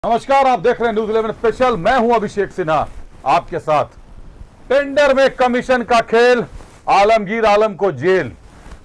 नमस्कार, आप देख रहे हैं न्यूज 11 स्पेशल। मैं हूं अभिषेक सिन्हा आपके साथ। टेंडर में कमीशन का खेल, आलमगीर आलम को जेल।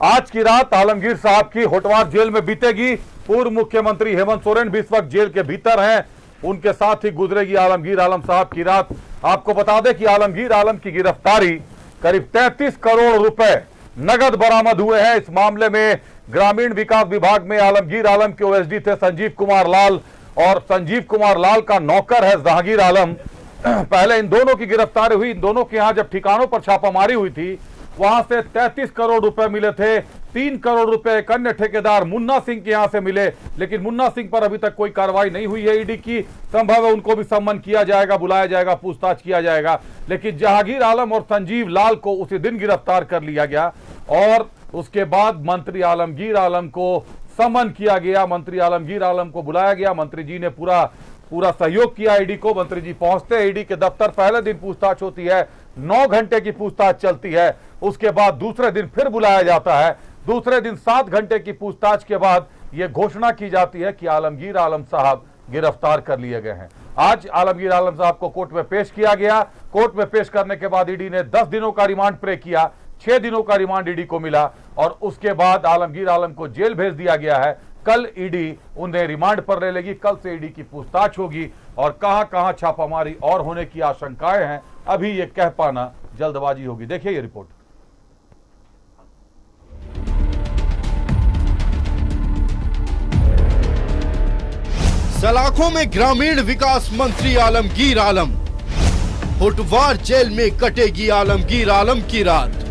आज की रात आलमगीर साहब की होटवार जेल में बीतेगी। पूर्व मुख्यमंत्री हेमंत सोरेन भी इस वक्त जेल के भीतर हैं। उनके साथ ही गुजरेगी आलमगीर आलम साहब की रात। आपको बता दें कि आलमगीर आलम की गिरफ्तारी, करीब 33 करोड़ रुपए नगद बरामद हुए हैं। इस मामले में ग्रामीण विकास विभाग में आलमगीर आलम के ओएसडी थे संजीव कुमार लाल, और संजीव कुमार लाल का नौकर है जहांगीर आलम। पहले इन दोनों की गिरफ्तारी हुई। इन दोनों के यहां जब ठिकानों पर छापामारी हुई थी, वहां से 33 करोड़ रुपए मिले थे। 3 करोड़ रुपए एक अन्य ठेकेदार मुन्ना सिंह के यहां से मिले, लेकिन मुन्ना सिंह पर अभी तक कोई कार्रवाई नहीं हुई है ईडी की। संभव है उनको भी सम्मन किया जाएगा, बुलाया जाएगा, पूछताछ किया जाएगा। लेकिन जहांगीर आलम और संजीव लाल को उसी दिन गिरफ्तार कर लिया गया और उसके बाद मंत्री आलमगीर आलम को समन किया गया। मंत्री आलमगीर आलम को बुलाया गया। मंत्री जी ने पूरा सहयोग किया ईडी को। मंत्री जी पहुंचते ईडी के दफ्तर, पहले दिन पूछताछ होती है, 9 घंटे की पूछताछ चलती है। उसके बाद दूसरे दिन फिर बुलाया जाता है। दूसरे दिन 7 घंटे की पूछताछ के बाद यह घोषणा की जाती है कि आलमगीर आलम साहब गिरफ्तार कर लिए गए हैं। आज आलमगीर आलम साहब को कोर्ट में पेश किया गया। कोर्ट में पेश करने के बाद ईडी ने 10 दिनों का रिमांड प्रे किया। 6 दिनों का रिमांड ईडी को मिला और उसके बाद आलमगीर आलम को जेल भेज दिया गया है। कल ईडी उन्हें रिमांड पर ले लेगी। कल से ईडी की पूछताछ होगी और कहां-कहां छापामारी और होने की आशंकाएं हैं, अभी ये कह पाना जल्दबाजी होगी। देखिए ये रिपोर्ट। सलाखों में ग्रामीण विकास मंत्री आलमगीर आलम। होटवार जेल में कटेगी आलमगीर आलम की रात।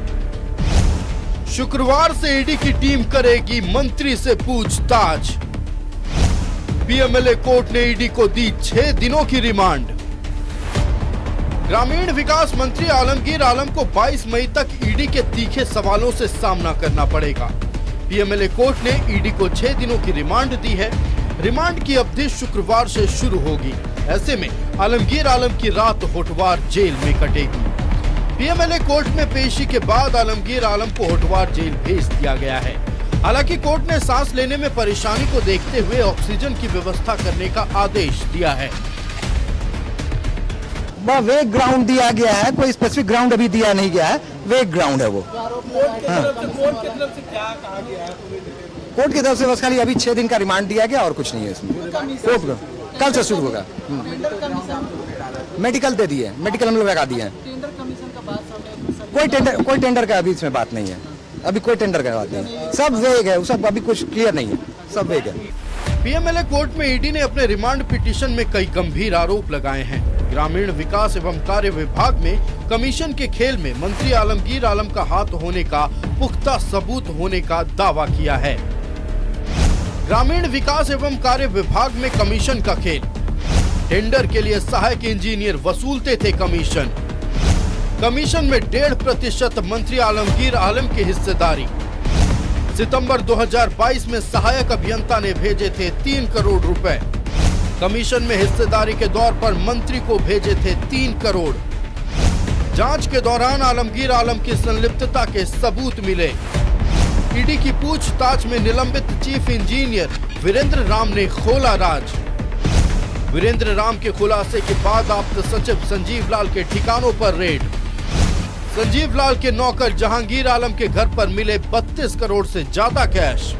शुक्रवार से ईडी की टीम करेगी मंत्री से पूछताछ। पीएमएलए कोर्ट ने ईडी को दी 6 दिनों की रिमांड। ग्रामीण विकास मंत्री आलमगीर आलम को 22 मई तक ईडी के तीखे सवालों से सामना करना पड़ेगा। पीएमएलए कोर्ट ने ईडी को 6 दिनों की रिमांड दी है। रिमांड की अवधि शुक्रवार से शुरू होगी। ऐसे में आलमगीर आलम की रात होटवार जेल में कटेगी। पीएमएलए कोर्ट में पेशी के बाद आलमगीर आलम को होटवार जेल भेज दिया गया है। हालांकि कोर्ट ने सांस लेने में परेशानी को देखते हुए ऑक्सीजन की व्यवस्था करने का आदेश दिया है। वेग ग्राउंड दिया गया है, कोई स्पेसिफिक ग्राउंड अभी दिया नहीं गया है, वेग ग्राउंड है वो। कोर्ट की तरफ से बस खाली अभी 6 दिन का रिमांड दिया गया और कुछ नहीं है इसमें। कल से शुरू होगा। मेडिकल दे दिए, मेडिकल हम लोग लगा दिए हैं। कोई टेंडर का अभी इसमें बात नहीं है। अभी कोई टेंडर का बात नहीं है, सब वेग है, सब अभी कुछ क्लियर नहीं है, सब वेग है। पीएमएलए कोर्ट में ईडी ने अपने रिमांड पिटीशन में कई गंभीर आरोप लगाए हैं। ग्रामीण विकास एवं कार्य विभाग में कमीशन के खेल में मंत्री आलमगीर आलम का हाथ होने का पुख्ता सबूत होने का दावा किया है। ग्रामीण विकास एवं कार्य विभाग में कमीशन का खेल। टेंडर के लिए सहायक इंजीनियर वसूलते थे कमीशन। कमीशन में 1.5% मंत्री आलमगीर आलम की हिस्सेदारी। सितंबर 2022 में सहायक अभियंता ने भेजे थे 3 करोड़ रुपए। कमीशन में हिस्सेदारी के दौर पर मंत्री को भेजे थे 3 करोड़। जांच के दौरान आलमगीर आलम की संलिप्तता के सबूत मिले। ईडी की पूछताछ में निलंबित चीफ इंजीनियर वीरेंद्र राम ने खोला राज। वीरेंद्र राम के खुलासे के बाद आप्त सचिव संजीव लाल के ठिकानों पर रेड। संजीव लाल के नौकर जहांगीर आलम के घर पर मिले 32 करोड़ से ज्यादा कैश।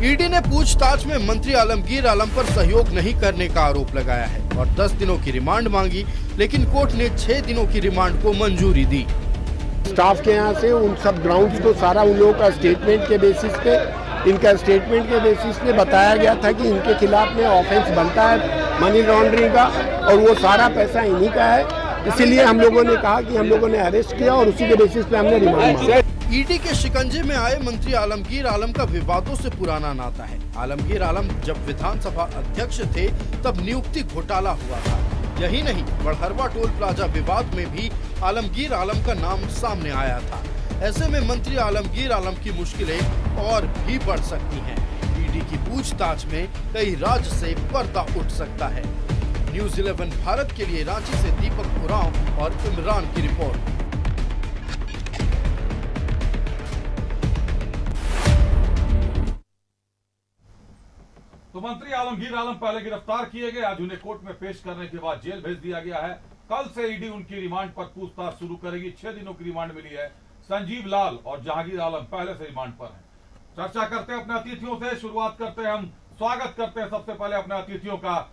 ईडी ने पूछताछ में मंत्री आलमगीर आलम पर सहयोग नहीं करने का आरोप लगाया है और 10 दिनों की रिमांड मांगी, लेकिन कोर्ट ने 6 दिनों की रिमांड को मंजूरी दी। स्टाफ के यहाँ से उन सब ग्राउंड्स को सारा उन लोगों का स्टेटमेंट के बेसिस पे, इनका स्टेटमेंट के बेसिस पे बताया गया था कि इनके खिलाफ में ऑफेंस बनता है मनी लॉन्ड्रिंग का और वो सारा पैसा इन्हीं का है। इसीलिए हम लोगों ने कहा कि हम लोगों ने अरेस्ट किया और उसी के बेसिस पे हमने रिमांड मांगा। ईडी के शिकंजे में आए मंत्री आलमगीर आलम का विवादों से पुराना नाता है। आलमगीर आलम जब विधानसभा अध्यक्ष थे तब नियुक्ति घोटाला हुआ था। यही नहीं, बड़हरवा टोल प्लाजा विवाद में भी आलमगीर आलम का नाम सामने आया था। ऐसे में मंत्री आलमगीर आलम की मुश्किलें और भी बढ़ सकती हैं। ईडी की पूछताछ में कई राज से पर्दा उठ सकता है। न्यूज 11 भारत के लिए रांची से दीपक उरांव और इमरान की रिपोर्ट। तो मंत्री आलमगीर आलम पहले गिरफ्तार किए गए, आज उन्हें कोर्ट में पेश करने के बाद जेल भेज दिया गया है। कल से ईडी उनकी रिमांड पर पूछताछ शुरू करेगी। 6 दिनों की रिमांड मिली है। संजीव लाल और जहांगीर आलम पहले से रिमांड पर हैं। चर्चा करते हैं अपने अतिथियों से, शुरुआत करते हैं, हम स्वागत करते हैं सबसे पहले अपने अतिथियों का।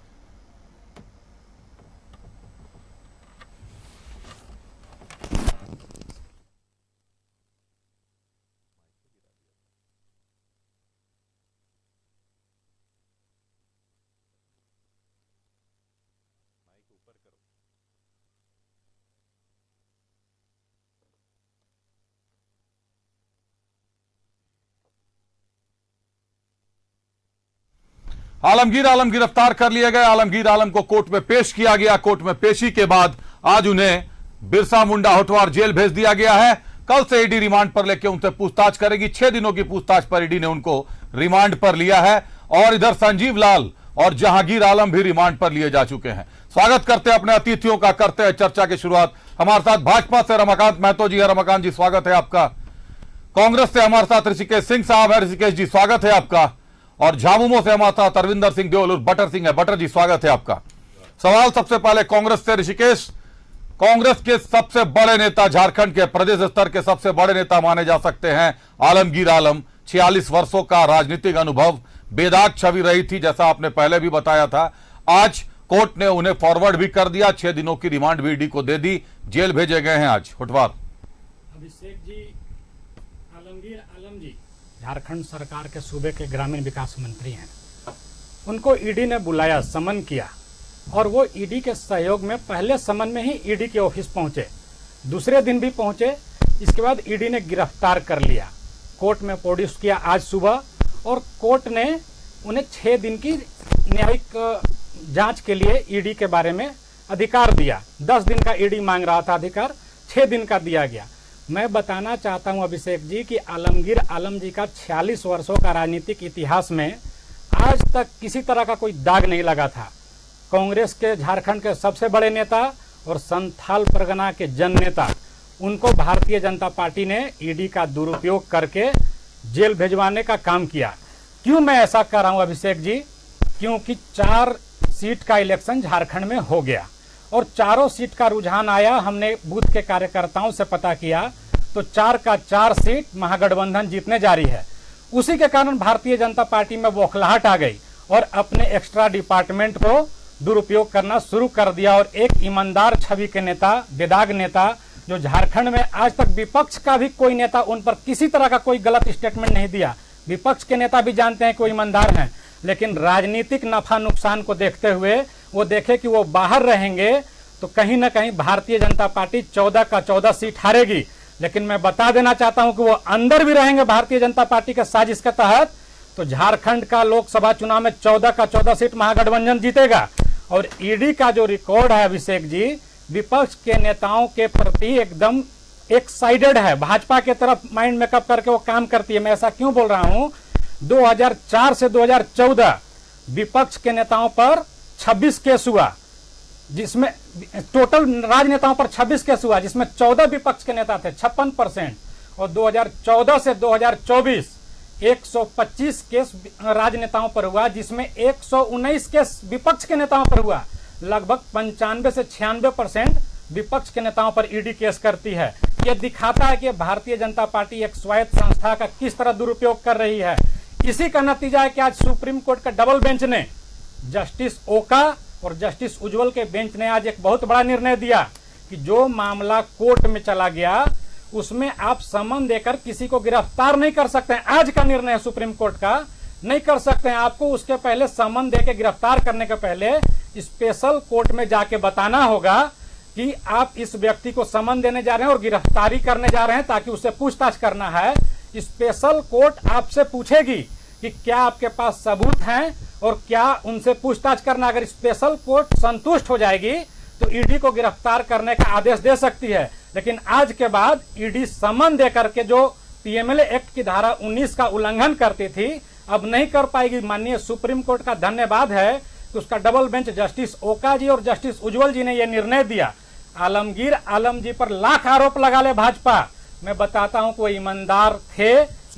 आलमगीर आलम गिरफ्तार कर लिए गए। आलमगीर आलम को कोर्ट में पेश किया गया। कोर्ट में पेशी के बाद आज उन्हें बिरसा मुंडा होटवार जेल भेज दिया गया है। कल से ईडी रिमांड पर लेकर उनसे पूछताछ करेगी। 6 दिनों की पूछताछ पर ईडी ने उनको रिमांड पर लिया है और इधर संजीव लाल और जहांगीर आलम भी रिमांड पर लिए जा चुके हैं। स्वागत करते हैं अपने अतिथियों का, करते हैं चर्चा की शुरुआत। हमारे साथ भाजपा से रमाकांत महतो जी है। रमाकांत जी स्वागत है आपका। कांग्रेस से हमारे साथ ऋषिकेश सिंह साहब है। ऋषिकेश जी स्वागत है आपका। और झामुमो से हमारे साथ अरविंदर सिंह देओल और बटर सिंह है। बटर जी स्वागत है आपका। सवाल सबसे पहले कांग्रेस से ऋषिकेश, कांग्रेस के सबसे बड़े नेता, झारखंड के प्रदेश स्तर के सबसे बड़े नेता माने जा सकते हैं आलमगीर आलम। 46 वर्षों का राजनीतिक अनुभव, बेदाग छवि रही थी जैसा आपने पहले भी बताया था। आज कोर्ट ने उन्हें फॉरवर्ड भी कर दिया। 6 दिनों की रिमांड भी ईडी को दे दी। जेल भेजे गए हैं आज होटवार। अभिषेक जी, आलमगीर आलम जी झारखंड सरकार के सूबे के ग्रामीण विकास मंत्री हैं। उनको ईडी ने बुलाया, समन किया और वो ईडी के सहयोग में पहले समन में ही ईडी के ऑफिस पहुंचे, दूसरे दिन भी पहुंचे। इसके बाद ईडी ने गिरफ्तार कर लिया, कोर्ट में प्रोड्यूस किया आज सुबह और कोर्ट ने उन्हें 6 दिन की न्यायिक जांच के लिए ईडी के बारे में अधिकार दिया। 10 दिन का ईडी मांग रहा था अधिकार, 6 दिन का दिया गया। मैं बताना चाहता हूं अभिषेक जी कि आलमगीर आलम जी का 46 वर्षों का राजनीतिक इतिहास में आज तक किसी तरह का कोई दाग नहीं लगा था। कांग्रेस के झारखंड के सबसे बड़े नेता और संथाल परगना के जन नेता, उनको भारतीय जनता पार्टी ने ईडी का दुरुपयोग करके जेल भेजवाने का काम किया। क्यों मैं ऐसा कर रहा हूं अभिषेक जी? क्योंकि 4 सीट का इलेक्शन झारखंड में हो गया और चारों सीट का रुझान आया। हमने बूथ के कार्यकर्ताओं से पता किया तो 4 का 4 सीट महागठबंधन जीतने जा रही है। उसी के कारण भारतीय जनता पार्टी में बौखलाहट आ गई और अपने एक्स्ट्रा डिपार्टमेंट को दुरुपयोग करना शुरू कर दिया। और एक ईमानदार छवि के नेता, बेदाग नेता, जो झारखंड में आज तक विपक्ष का भी कोई नेता उन पर किसी तरह का कोई गलत स्टेटमेंट नहीं दिया। विपक्ष के नेता भी जानते हैं कि वो ईमानदार हैं, लेकिन राजनीतिक नफा नुकसान को देखते हुए वो देखे कि वो बाहर रहेंगे तो कहीं ना कहीं भारतीय जनता पार्टी 14 का 14 सीट हारेगी। लेकिन मैं बता देना चाहता हूं कि वो अंदर भी रहेंगे भारतीय जनता पार्टी के साजिश के तहत, तो झारखंड का लोकसभा चुनाव में 14 का 14 सीट महागठबंधन जीतेगा। और ईडी का जो रिकॉर्ड है अभिषेक जी, विपक्ष के नेताओं के प्रति एकदम एक साइडेड है। भाजपा के तरफ माइंड मेकअप करके वो काम करती है। मैं ऐसा क्यों बोल रहा हूं? 2004 से 2014 विपक्ष के नेताओं पर 26 केस हुआ, जिसमें टोटल राजनेताओं पर 26 केस हुआ, जिसमें 14 विपक्ष के नेता थे, 56%। और 2014 से 2024 125 केस राजनेताओं पर हुआ, जिसमें 119 केस विपक्ष के नेताओं पर हुआ। लगभग 95 से 96% विपक्ष के नेताओं पर ईडी केस करती है। यह दिखाता है कि भारतीय जनता पार्टी एक स्वायत्त संस्था का किस तरह दुरुपयोग कर रही है। इसी का नतीजा है कि आज सुप्रीम कोर्ट का डबल बेंच ने, जस्टिस ओका और जस्टिस उज्जवल के बेंच ने आज एक बहुत बड़ा निर्णय दिया कि जो मामला कोर्ट में चला गया उसमें आप समन देकर किसी को गिरफ्तार नहीं कर सकते हैं। आज का निर्णय सुप्रीम कोर्ट का, नहीं कर सकते हैं। आपको उसके पहले समन देकर गिरफ्तार करने के पहले स्पेशल कोर्ट में जाके बताना होगा कि आप इस व्यक्ति को समन देने जा रहे हैं और गिरफ्तारी करने जा रहे हैं, ताकि उससे पूछताछ करना है। स्पेशल कोर्ट आपसे पूछेगी कि क्या आपके पास सबूत हैं और क्या उनसे पूछताछ करना। अगर स्पेशल कोर्ट संतुष्ट हो जाएगी तो ईडी को गिरफ्तार करने का आदेश दे सकती है। लेकिन आज के बाद ईडी समन दे करके जो पीएमएलए एक्ट की धारा 19 का उल्लंघन करती थी, अब नहीं कर पाएगी। माननीय सुप्रीम कोर्ट का धन्यवाद है कि उसका डबल बेंच जस्टिस ओका जी और जस्टिस उज्जवल जी ने यह निर्णय दिया। आलमगीर आलम जी पर लाख आरोप लगा ले भाजपा, मैं बताता हूं कि वो ईमानदार थे,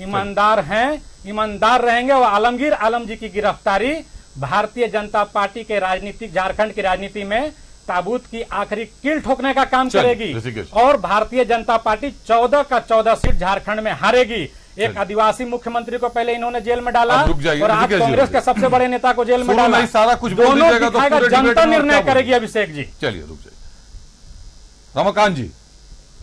ईमानदार हैं, ईमानदार रहेंगे। और आलमगीर आलम जी की गिरफ्तारी भारतीय जनता पार्टी के राजनीतिक झारखंड की राजनीति में ताबूत की आखिरी कील ठोकने का काम चल, करेगी ऋषिकेश। और भारतीय जनता पार्टी 14 का 14 सीट झारखंड में हारेगी। एक आदिवासी मुख्यमंत्री को पहले इन्होंने जेल में डाला अब रुक जाइए, और आज ऋषिकेश जी, कांग्रेस के सबसे बड़े नेता को जेल में सुनो डाला। नहीं, सारा कुछ बोल दोनों दीजिएगा तो दिखाएगा, पूरे डिबेट जनता में निर्णय क्या करेगी अभिषेक जी। चलिए रुक जाइए। रमाकांत जी,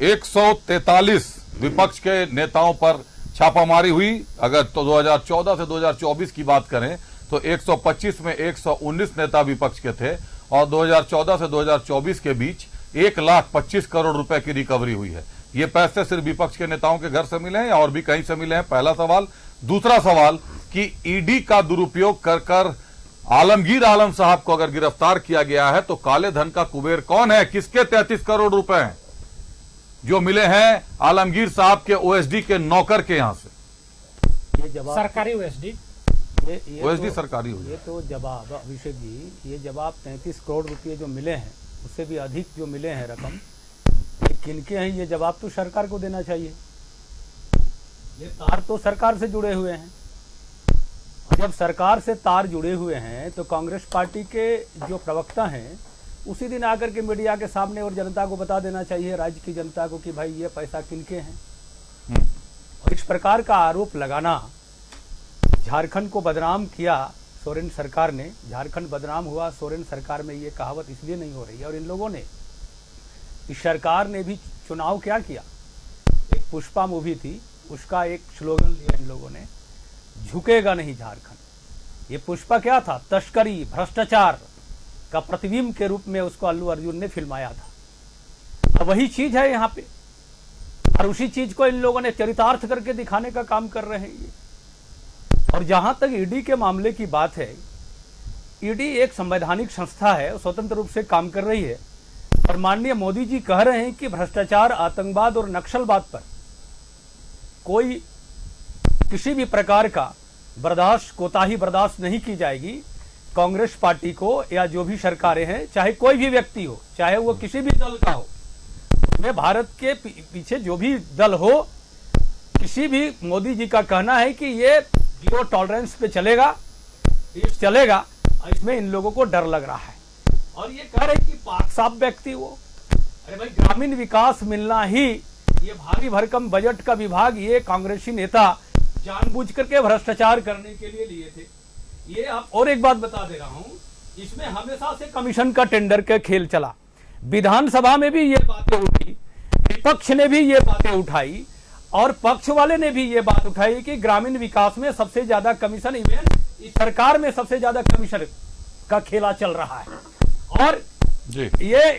143 विपक्ष के नेताओं पर छापामारी हुई। अगर तो 2014 से 2024 की बात करें तो 125 में 119 नेता विपक्ष के थे और 2014 से 2024 के बीच 1,25,00,000 करोड़ रुपए की रिकवरी हुई है। ये पैसे सिर्फ विपक्ष के नेताओं के घर से मिले हैं या और भी कहीं से मिले हैं? पहला सवाल। दूसरा सवाल कि ईडी का दुरुपयोग कर कर आलमगीर आलम साहब को अगर गिरफ्तार किया गया है तो काले धन का कुबेर कौन है? किसके 33 करोड़ रुपए हैं जो मिले हैं आलमगीर साहब के ओएसडी के नौकर के यहां से? ये जवाब सरकारी ओएसडी ओएसडी सरकारी हो ये तो जवाब अभिषेक जी, ये जवाब 33 करोड़ रुपए जो मिले हैं उससे भी अधिक जो मिले हैं रकम, ये किनके हैं? ये जवाब तो सरकार को देना चाहिए। ये तार तो सरकार से जुड़े हुए हैं। जब सरकार से तार जुड़े हुए हैं तो कांग्रेस पार्टी के जो प्रवक्ता हैं उसी दिन आकर के मीडिया के सामने और जनता को बता देना चाहिए, राज्य की जनता को, कि भाई ये पैसा किनके हैं। और इस प्रकार का आरोप लगाना, झारखंड को बदनाम किया सोरेन सरकार ने, झारखंड बदनाम हुआ सोरेन सरकार में, ये कहावत इसलिए नहीं हो रही है। और इन लोगों ने, इस सरकार ने भी चुनाव क्या किया, एक पुष्पा मूवी थी, उसका एक स्लोगन लिया इन लोगों ने, झुकेगा नहीं झारखंड। ये पुष्पा क्या था? तस्करी, भ्रष्टाचार का प्रतिबिंब के रूप में उसको अल्लू अर्जुन ने फिल्माया था। अब वही चीज है यहाँ पे, और उसी चीज को इन लोगों ने चरितार्थ करके दिखाने का काम कर रहे हैं ये। और जहां तक ईडी के मामले की बात है, ईडी एक संवैधानिक संस्था है, स्वतंत्र रूप से काम कर रही है। और माननीय मोदी जी कह रहे हैं कि भ्रष्टाचार, आतंकवाद और नक्सलवाद पर कोई किसी भी प्रकार का कोताही बर्दाश्त नहीं की जाएगी। कांग्रेस पार्टी को या जो भी सरकारें हैं, चाहे कोई भी व्यक्ति हो, चाहे वो किसी भी दल का हो, में भारत के पीछे जो भी दल हो, किसी भी, मोदी जी का कहना है कि ये जीरो टॉलरेंस पे चलेगा। इसमें इन लोगों को डर लग रहा है और ये कह रहे हैं कि पाक साफ व्यक्ति वो। अरे भाई, ग्रामीण विकास मिलना ही, ये भारी भरकम बजट का विभाग ये कांग्रेसी नेता जानबूझ करके भ्रष्टाचार करने के लिए लिए थे। ये आप और एक बात बता दे रहा हूं, इसमें हमेशा से कमीशन का टेंडर का खेल चला। विधानसभा में भी ये बातें उठी, विपक्ष ने भी ये बातें उठाई और पक्ष वाले ने भी ये बात उठाई कि ग्रामीण विकास में सबसे ज्यादा कमीशन, इवन इस सरकार में सबसे ज्यादा कमीशन का खेला चल रहा है। और जी, ये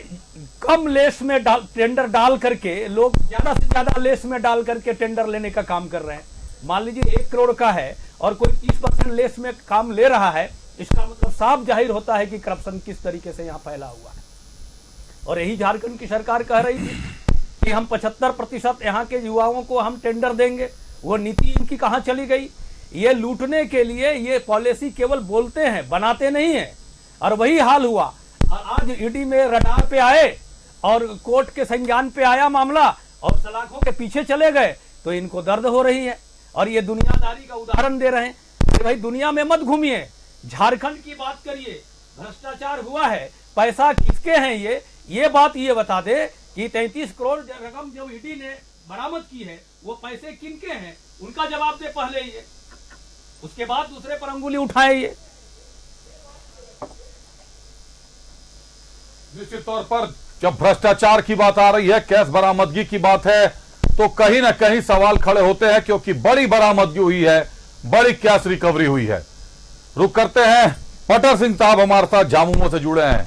कम लेस में टेंडर डाल करके लोग ज्यादा से ज्यादा लेस में डाल करके टेंडर लेने का काम कर रहे हैं। मान लीजिए 1 करोड़ का है और कोई 30% लेस में काम ले रहा है, इसका मतलब साफ जाहिर होता है कि करप्शन किस तरीके से यहाँ फैला हुआ है। और यही झारखंड की सरकार कह रही थी कि हम 75% यहाँ के युवाओं को हम टेंडर देंगे। वो नीति इनकी कहाँ चली गई? ये लूटने के लिए ये पॉलिसी केवल बोलते हैं, बनाते नहीं है। और वही हाल हुआ। और आज ईडी में रडार पे आए और कोर्ट के संज्ञान पे आया मामला और सलाखों के पीछे चले गए तो इनको दर्द हो रही है। और ये दुनियादारी का उदाहरण दे रहे हैं कि भाई दुनिया में मत घूमिए, झारखंड की बात करिए, भ्रष्टाचार हुआ है, पैसा किसके हैं ये बात ये बता दे कि 33 करोड़ रकम जो ईडी ने बरामद की है वो पैसे किनके हैं, उनका जवाब दे पहले ये, उसके बाद दूसरे पर अंगुली उठाए ये। निश्चित तौर पर जब भ्रष्टाचार की बात आ रही है, कैश बरामदगी की बात है, तो कहीं ना कहीं सवाल खड़े होते हैं क्योंकि बड़ी बरामदगी हुई है, बड़ी कैश रिकवरी हुई है। रुक करते हैं, पटर सिंह साहब हमारे साथ झामुमो से जुड़े हैं।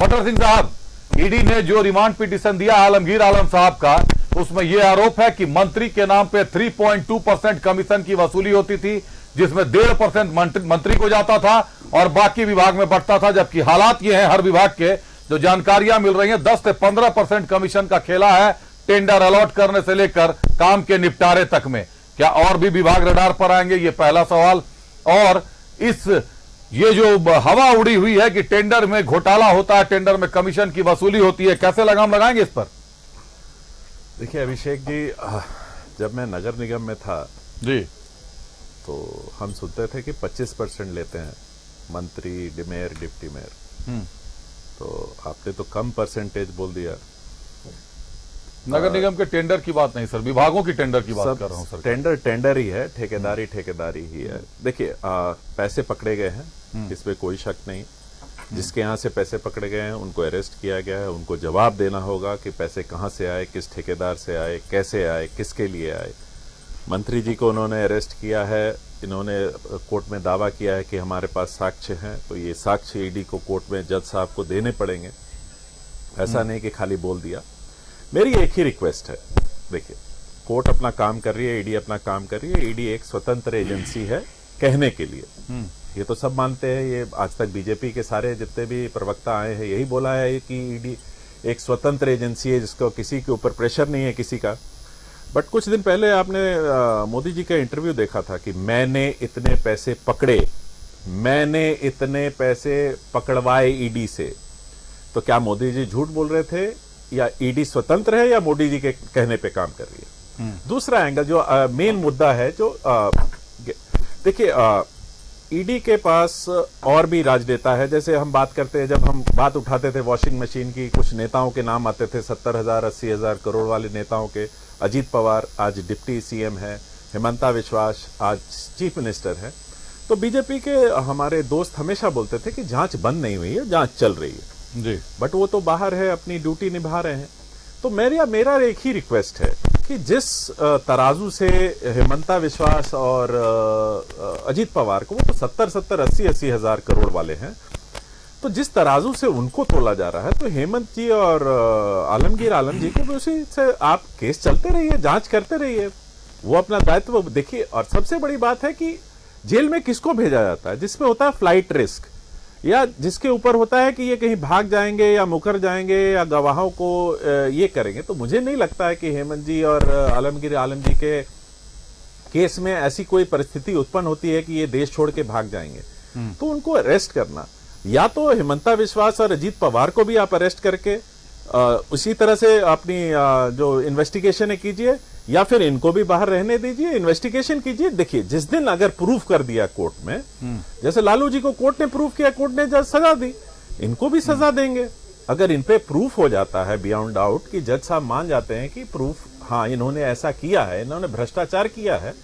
पटर सिंह साहब, ईडी ने जो रिमांड पिटीशन दिया आलमगीर आलम साहब का, उसमें यह आरोप है कि मंत्री के नाम पे 3.2% कमीशन की वसूली होती थी, जिसमें 1.5% मंत्री को जाता था और बाकी विभाग में बढ़ता था। जबकि हालात ये हैं, हर विभाग के जो जानकारियां मिल रही हैं, 10 से 15% कमीशन का खेला है, टेंडर अलॉट करने से लेकर काम के निपटारे तक में। क्या और भी विभाग रडार पर आएंगे? ये पहला सवाल। और ये जो हवा उड़ी हुई है कि टेंडर में घोटाला होता है, टेंडर में कमीशन की वसूली होती है, कैसे लगाम लगाएंगे इस पर? देखिए अभिषेक जी, जब मैं नगर निगम में था जी, तो हम सुनते थे कि 25% लेते हैं मंत्री, मेयर, डिप्टी मेयर, तो आपने तो कम परसेंटेज बोल दिया। नगर निगम के टेंडर की बात नहीं सर, विभागों की टेंडर की बात कर रहा हूं सर। टेंडर ही है, ठेकेदारी ही है। देखिए पैसे पकड़े गए हैं, इसमें कोई शक नहीं। जिसके यहाँ से पैसे पकड़े गए हैं उनको अरेस्ट किया गया है, उनको जवाब देना होगा कि पैसे कहाँ से आए, किस ठेकेदार से आए, कैसे आए, किसके लिए आए। मंत्री जी को उन्होंने अरेस्ट किया है, इन्होंने कोर्ट में दावा किया है कि हमारे पास साक्ष्य हैं, तो ये साक्ष्य ईडी को कोर्ट में जज साहब को देने पड़ेंगे। ऐसा नहीं कि खाली बोल दिया। मेरी एक ही रिक्वेस्ट है, देखिए कोर्ट अपना काम कर रही है, ईडी अपना काम कर रही है। ईडी एक स्वतंत्र एजेंसी है कहने के लिए, ये तो सब मानते हैं। ये आज तक बीजेपी के सारे जितने भी प्रवक्ता आए हैं यही बोला है कि ईडी एक स्वतंत्र एजेंसी है जिसको किसी के ऊपर प्रेशर नहीं है किसी का। बट कुछ दिन पहले आपने मोदी जी का इंटरव्यू देखा था कि मैंने इतने पैसे पकड़े, मैंने इतने पैसे पकड़वाए ईडी से। तो क्या मोदी जी झूठ बोल रहे थे या ईडी स्वतंत्र है या मोदी जी के कहने पे काम कर रही है? दूसरा एंगल जो मेन मुद्दा है, जो देखिए ईडी के पास और भी राजनेता है। जैसे हम बात करते हैं, जब हम बात उठाते थे वॉशिंग मशीन की, कुछ नेताओं के नाम आते थे 70,000 80,000 करोड़ वाले नेताओं के। अजीत पवार आज डिप्टी सीएम है, हेमंता विश्वास आज चीफ मिनिस्टर है। तो बीजेपी के हमारे दोस्त हमेशा बोलते थे कि जांच बंद नहीं हुई है, जांच चल रही है जी, बट वो तो बाहर है, अपनी ड्यूटी निभा रहे हैं। तो मेरा एक ही रिक्वेस्ट है कि जिस तराजू से हेमंता विश्वास और अजीत पवार को, वो तो 70 80 हजार करोड़ वाले हैं, तो जिस तराजू से उनको तोला जा रहा है, तो हेमंत जी और आलमगीर आलम जी को भी उसी से आप केस चलते रहिए, जांच करते रहिए, वो अपना दायित्व देखिए। और सबसे बड़ी बात है कि जेल में किसको भेजा जाता है? जिसमें होता है फ्लाइट रिस्क, या जिसके ऊपर होता है कि ये कहीं भाग जाएंगे या मुकर जाएंगे या गवाहों को ये करेंगे। तो मुझे नहीं लगता है कि हेमंत जी और आलमगीर आलम जी के केस में ऐसी कोई परिस्थिति उत्पन्न होती है कि ये देश छोड़ के भाग जाएंगे। तो उनको अरेस्ट करना, या तो हेमंता विश्वास और अजीत पवार को भी आप अरेस्ट करके उसी तरह से अपनी जो इन्वेस्टिगेशन है कीजिए, या फिर इनको भी बाहर रहने दीजिए, इन्वेस्टिगेशन कीजिए। देखिए जिस दिन अगर प्रूफ कर दिया कोर्ट में, जैसे लालू जी को कोर्ट ने प्रूफ किया, कोर्ट ने जज सजा दी, इनको भी सजा देंगे। अगर इन पे प्रूफ हो जाता है बियॉन्ड डाउट कि जज साहब मान जाते हैं कि प्रूफ, हाँ इन्होंने ऐसा किया है, इन्होंने भ्रष्टाचार किया है,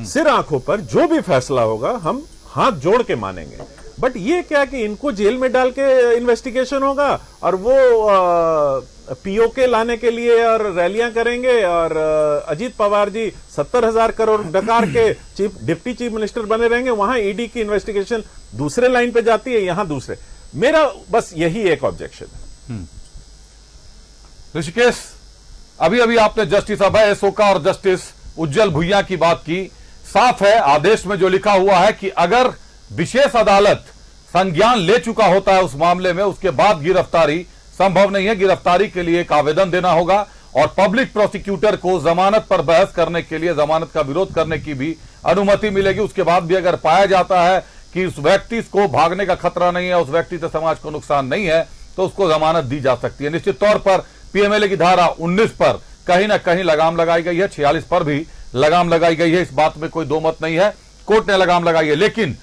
सिर आंखों पर जो भी फैसला होगा हम हाथ जोड़ के मानेंगे। बट ये क्या कि इनको जेल में डाल के इन्वेस्टिगेशन होगा और वो पीओके लाने के लिए और रैलियां करेंगे, और अजीत पवार जी 70,000 करोड़ डकार के डिप्टी चीफ मिनिस्टर बने रहेंगे। वहां ईडी की इन्वेस्टिगेशन दूसरे लाइन पे जाती है, यहां दूसरे। मेरा बस यही एक ऑब्जेक्शन है। ऋषिकेश, अभी अभी आपने जस्टिस अभय अशोका और जस्टिस उज्जवल भुइयां की बात की। साफ है आदेश में जो लिखा हुआ है कि अगर विशेष अदालत संज्ञान ले चुका होता है उस मामले में, उसके बाद गिरफ्तारी संभव नहीं है। गिरफ्तारी के लिए एक आवेदन देना होगा और पब्लिक प्रोसिक्यूटर को जमानत पर बहस करने के लिए, जमानत का विरोध करने की भी अनुमति मिलेगी। उसके बाद भी अगर पाया जाता है कि उस व्यक्ति को भागने का खतरा नहीं है, उस व्यक्ति से समाज को नुकसान नहीं है, तो उसको जमानत दी जा सकती है। निश्चित तौर पर पीएमएलए की धारा 19 पर कहीं ना कहीं लगाम लगाई गई है, 46 पर भी लगाम लगाई गई है, इस बात में कोई दो मत नहीं है। कोर्ट ने लगाम लगाई है, लेकिन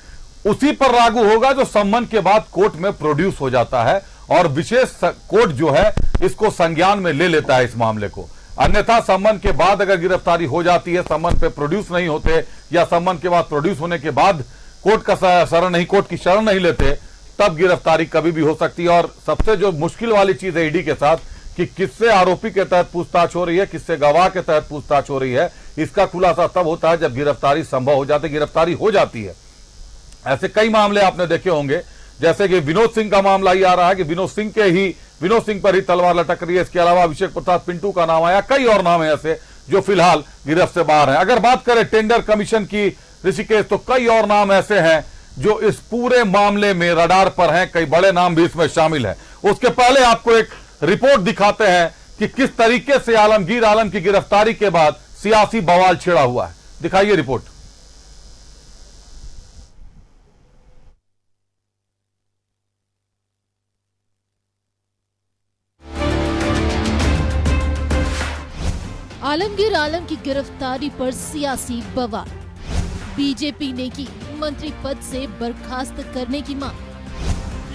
उसी पर लागू होगा जो सम्मन के बाद कोर्ट में प्रोड्यूस हो जाता है, और विशेष कोर्ट जो है इसको संज्ञान में ले लेता है इस मामले को। अन्यथा सम्मन के बाद अगर गिरफ्तारी हो जाती है, सम्मन पे प्रोड्यूस नहीं होते, या सम्मन के बाद प्रोड्यूस होने के बाद कोर्ट का शरण नहीं, कोर्ट की शरण नहीं लेते, तब गिरफ्तारी कभी भी हो सकती है। और सबसे जो मुश्किल वाली चीज है ईडी के साथ कि किससे आरोपी के तहत पूछताछ हो रही है, किससे गवाह के तहत पूछताछ हो रही है, इसका खुलासा तब होता है जब गिरफ्तारी संभव हो जाती, गिरफ्तारी हो जाती है। ऐसे कई मामले आपने देखे होंगे, जैसे कि विनोद सिंह का मामला ही आ रहा है कि विनोद सिंह पर ही तलवार लटक रही है। इसके अलावा अभिषेक प्रसाद पिंटू का नाम आया, कई और नाम है ऐसे जो फिलहाल गिरफ्त से बाहर हैं। अगर बात करें टेंडर कमीशन की ऋषिकेश, तो कई और नाम ऐसे हैं जो इस पूरे मामले में रडार पर हैं, कई बड़े नाम भी इसमें शामिल हैं। उसके पहले आपको एक रिपोर्ट दिखाते हैं कि किस तरीके से आलमगीर आलम की गिरफ्तारी के बाद सियासी बवाल छिड़ा हुआ है। दिखाइए रिपोर्ट। आलमगीर आलम की गिरफ्तारी पर सियासी बवाल। बीजेपी ने की मंत्री पद से बर्खास्त करने की मांग,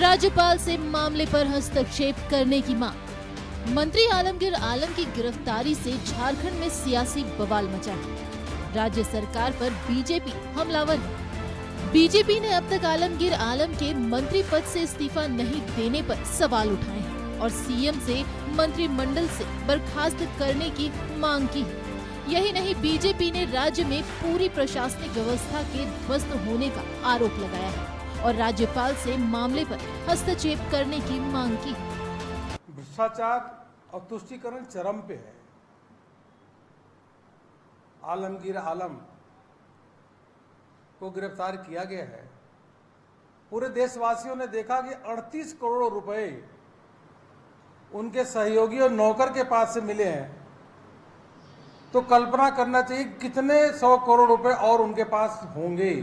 राज्यपाल से मामले पर हस्तक्षेप करने की मांग। मंत्री आलमगीर आलम की गिरफ्तारी से झारखंड में सियासी बवाल मचा है। राज्य सरकार पर बीजेपी हमलावर है। बीजेपी ने अब तक आलमगीर आलम के मंत्री पद से इस्तीफा नहीं देने पर सवाल उठाए हैं और सीएम से मंत्रिमंडल से बर्खास्त करने की मांग की है। यही नहीं, बीजेपी ने राज्य में पूरी प्रशासनिक व्यवस्था के ध्वस्त होने का आरोप लगाया है और राज्यपाल से मामले पर हस्तक्षेप करने की मांग की है। भ्रष्टाचार और तुष्टीकरण चरम पे है। आलमगीर आलम को गिरफ्तार किया गया है। पूरे देशवासियों ने देखा कि 38 करोड़ रुपए उनके सहयोगी और नौकर के पास से मिले हैं, तो कल्पना करना चाहिए कितने 100 करोड़ रुपए और उनके पास होंगे।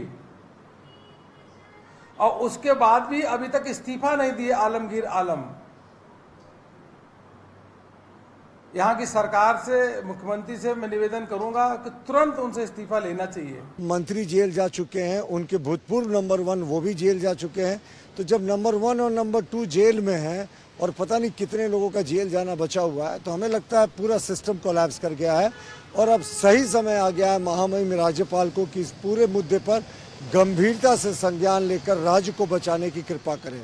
और उसके बाद भी अभी तक इस्तीफा नहीं दिए आलमगीर आलम। यहाँ की सरकार से, मुख्यमंत्री से मैं निवेदन करूंगा कि तुरंत उनसे इस्तीफा लेना चाहिए। मंत्री जेल जा चुके हैं, उनके भूतपूर्व नंबर 1 वो भी जेल जा चुके हैं। तो जब नंबर 1 और नंबर 2 जेल में हैं और पता नहीं कितने लोगों का जेल जाना बचा हुआ है, तो हमें लगता है पूरा सिस्टम कोलैप्स कर गया है और अब सही समय आ गया है महामहिम राज्यपाल को कि इस पूरे मुद्दे पर गंभीरता से संज्ञान लेकर राज्य को बचाने की कृपा करें।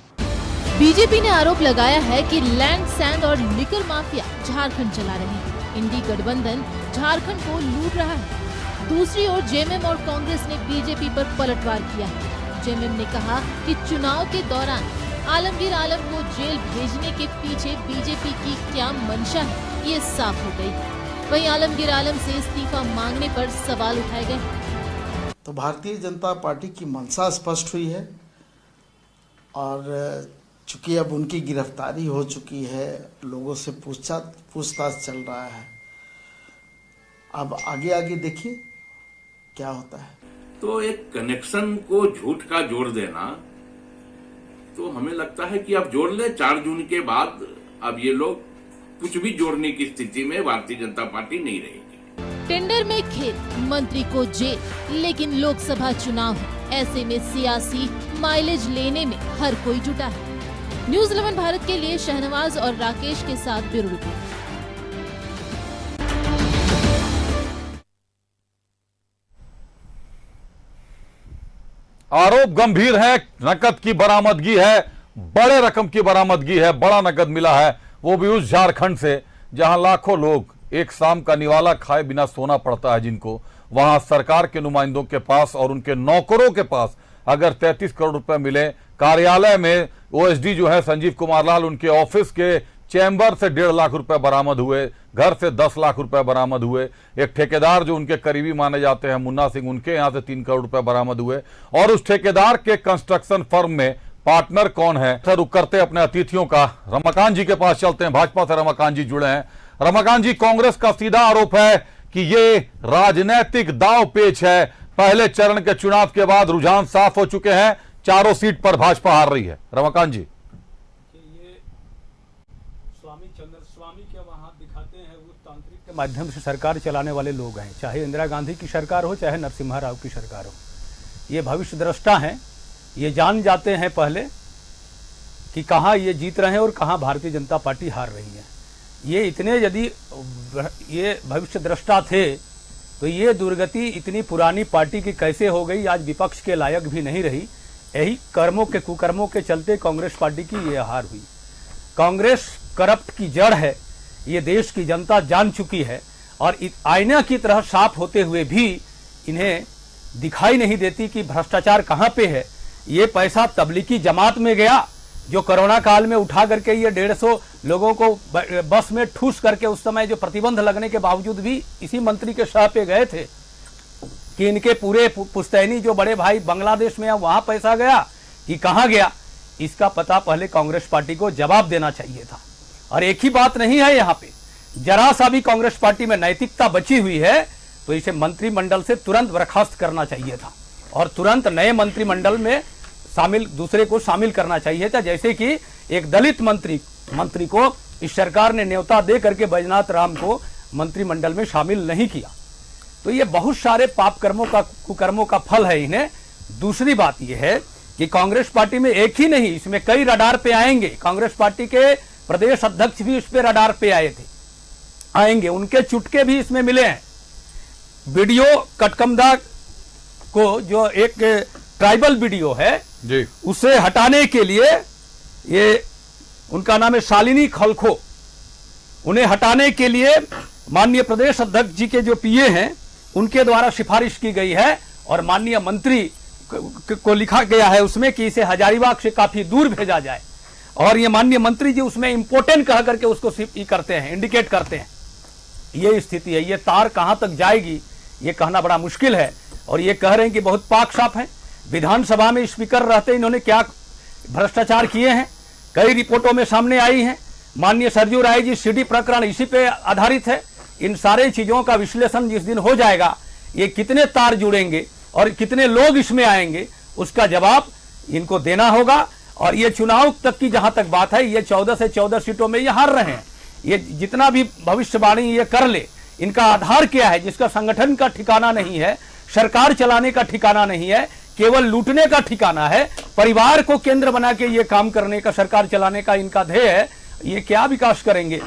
बीजेपी ने आरोप लगाया है कि लैंड, सैंड और लिकर माफिया झारखंड चला रहे हैं। इंडी गठबंधन झारखंड को लूट रहा है। दूसरी ओर जेएमएम और कांग्रेस ने बीजेपी पर पलटवार किया है। जेएमएम ने कहा कि चुनाव के दौरान आलमगीर आलम को जेल भेजने के पीछे बीजेपी की क्या मंशा है, ये साफ हो गई। वहीं आलमगीर आलम से इस्तीफा मांगने पर सवाल उठाए गए। तो भारतीय जनता पार्टी की मंशा स्पष्ट हुई है और चूंकि अब उनकी गिरफ्तारी हो चुकी है, लोगों से पूछताछ चल रहा है। अब आगे देखिए क्या होता है। तो एक कनेक्शन को झूठ का जोड़ देना, तो हमें लगता है कि अब जोड़ ले 4 जून के बाद अब ये लोग कुछ भी जोड़ने की स्थिति में भारतीय जनता पार्टी नहीं रहेगी। टेंडर में खेल, मंत्री को जेल, लेकिन लोकसभा चुनाव है, ऐसे में सियासी माइलेज लेने में हर कोई जुटा है। न्यूज़ 11 भारत के लिए शहनवाज और राकेश के साथ ब्यूरो रिपोर्ट। आरोप गंभीर है। नकद की बरामदगी है, बड़े रकम की बरामदगी है, बड़ा नकद मिला है, वो भी उस झारखंड से जहां लाखों लोग एक शाम का निवाला खाए बिना सोना पड़ता है जिनको। वहां सरकार के नुमाइंदों के पास और उनके नौकरों के पास अगर 33 करोड़ रुपए मिले, कार्यालय में ओएसडी जो है संजीव कुमार लाल, उनके ऑफिस के चैम्बर से 1.5 लाख रुपए बरामद हुए, घर से 10 लाख रुपए बरामद हुए, एक ठेकेदार जो उनके करीबी माने जाते हैं मुन्ना सिंह, उनके यहां से 3 करोड़ रुपए बरामद हुए। और उस ठेकेदार के कंस्ट्रक्शन फर्म में पार्टनर कौन है, रुक करते अपने अतिथियों का रमाकांत जी के पास चलते हैं। भाजपा से रमाकांत जी जुड़े हैं। रमाकांत जी, कांग्रेस का सीधा आरोप है कि ये राजनीतिक दांव पेच है। पहले चरण के चुनाव के बाद रुझान साफ हो चुके हैं, चारों सीट पर भाजपा हार रही है। रमाकांत जी, ये स्वामी चंद्र स्वामी के वहां दिखाते हैं वो तांत्रिक के माध्यम से सरकार चलाने वाले लोग हैं, चाहे इंदिरा गांधी की सरकार हो चाहे नरसिम्हा राव की सरकार हो। ये भविष्य द्रष्टा हैं, ये जान जाते हैं पहले कि कहां ये जीत रहे हैं और कहां भारतीय जनता पार्टी हार रही है। ये इतने यदि ये भविष्य द्रष्टा थे तो ये दुर्गति इतनी पुरानी पार्टी की कैसे हो गई, आज विपक्ष के लायक भी नहीं रही। यही कुकर्मों के चलते कांग्रेस पार्टी की ये हार हुई। कांग्रेस करप्ट की जड़ है, ये देश की जनता जान चुकी है और आईना की तरह साफ होते हुए भी इन्हें दिखाई नहीं देती कि भ्रष्टाचार कहां पे है। ये पैसा तबलीगी जमात में गया जो कोरोना काल में उठा करके ये 150 लोगों को बस में ठूस करके, उस समय जो प्रतिबंध लगने के बावजूद भी इसी मंत्री के शाह पे गए थे कि इनके पूरे पुश्तैनी जो बड़े भाई बांग्लादेश में है वहां पैसा गया कि कहां गया, इसका पता पहले कांग्रेस पार्टी को जवाब देना चाहिए था। और एक ही बात नहीं है, यहाँ पे जरा सा भी कांग्रेस पार्टी में नैतिकता बची हुई है तो इसे मंत्रिमंडल से तुरंत बर्खास्त करना चाहिए था और तुरंत नए मंत्रिमंडल में दूसरे को शामिल करना चाहिए था। जैसे कि एक दलित मंत्री को इस सरकार ने न्योता दे करके बैजनाथ राम को मंत्रिमंडल में शामिल नहीं किया। तो ये बहुत सारे पाप कर्मों का, कुकर्मों का फल है। इन्हें दूसरी बात यह है कि कांग्रेस पार्टी में एक ही नहीं, इसमें कई रडार पे आएंगे। कांग्रेस पार्टी के प्रदेश अध्यक्ष भी इस पे रडार पे आएंगे, उनके चुटके भी इसमें मिले हैं। वीडियो कटकमदा को जो एक ट्राइबल वीडियो है जी, उसे हटाने के लिए, ये उनका नाम है शालिनी खलखो, उन्हें हटाने के लिए माननीय प्रदेश अध्यक्ष जी के जो पीए हैं उनके द्वारा सिफारिश की गई है और माननीय मंत्री को लिखा गया है उसमें कि इसे हजारीबाग से काफी दूर भेजा जाए, और ये माननीय मंत्री जी उसमें इंपोर्टेंट कह करके उसको करते हैं, इंडिकेट करते हैं। ये स्थिति है। ये तार कहां तक जाएगी ये कहना बड़ा मुश्किल है। और ये कह रहे हैं कि बहुत पाक साफ है। विधानसभा में स्पीकर रहते इन्होंने क्या भ्रष्टाचार किए हैं, कई रिपोर्टों में सामने आई हैं। माननीय सरजू राय जी, सीडी प्रकरण इसी पे आधारित है। इन सारे चीजों का विश्लेषण जिस दिन हो जाएगा, ये कितने तार जुड़ेंगे और कितने लोग इसमें आएंगे, उसका जवाब इनको देना होगा। और ये चुनाव तक की जहां तक बात है, ये 14 से 14 सीटों में ये हार रहे हैं। ये जितना भी भविष्यवाणी ये कर ले, इनका आधार क्या है, जिसका संगठन का ठिकाना नहीं है, सरकार चलाने का ठिकाना नहीं है, केवल लूटने का ठिकाना है, परिवार को केंद्र बना के ये काम करने का, सरकार चलाने का इनका ध्येय है। ये क्या विकास करेंगे?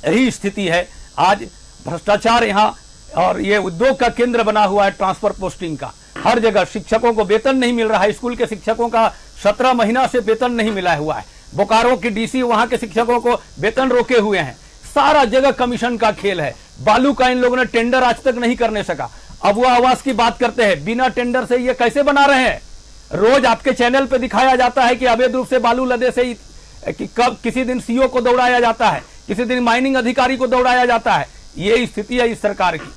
यही स्थिति है आज। भ्रष्टाचार यहाँ, और ये उद्योग का केंद्र बना हुआ है ट्रांसफर पोस्टिंग का। हर जगह शिक्षकों को वेतन नहीं मिल रहा है। स्कूल के शिक्षकों का 17 महीना से वेतन नहीं मिला हुआ है। बोकारो की डीसी वहां के शिक्षकों को वेतन रोके हुए हैं। सारा जगह कमीशन का खेल है। बालू का इन लोगों ने टेंडर आज तक नहीं करने सका। अब वो आवास की बात करते हैं, बिना टेंडर से ये कैसे बना रहे हैं? रोज आपके चैनल पे दिखाया जाता है कि अवैध रूप से बालू लदे से कि कब किसी दिन सीओ को दौड़ाया जाता है, किसी दिन माइनिंग अधिकारी को दौड़ाया जाता है। ये स्थिति है इस सरकार की।